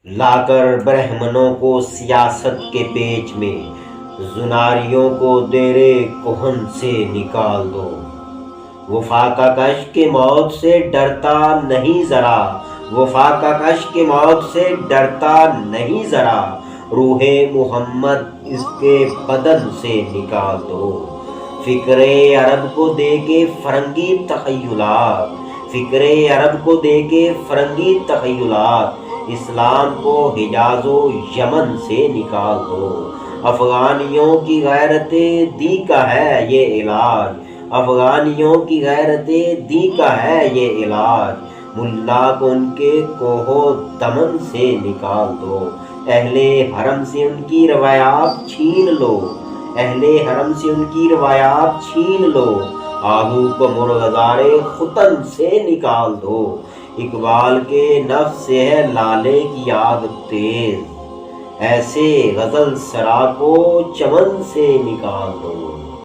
لا کر برہمنوں کو سیاست کے پیچ میں، زناریوں کو دیرے کہن سے نکال دو۔ وہ فاقہ کش کے موت سے ڈرتا نہیں ذرا، وہ فاقہ کش کے موت سے ڈرتا نہیں ذرا، روح محمد اس کے بدن سے نکال دو۔ فکر عرب کو دے کے فرنگی تخیلات، فکر عرب کو دے کے فرنگی تخیلات، اسلام کو حجاز و یمن سے نکال دو۔ افغانیوں کی غیرت دی کا ہے یہ علاج، افغانیوں کی غیرت دی کا ہے یہ علاج، ملا کو ان کے کوہ و دمن سے نکال دو۔ اہل حرم سے ان کی روایات چھین لو، اہل حرم سے ان کی روایات چھین لو، آہو کو مرغزار ختن سے نکال دو۔ اقبال کے نفس سے ہے لالے کی آگ تیز، ایسے غزل سرا کو چمن سے نکال دو۔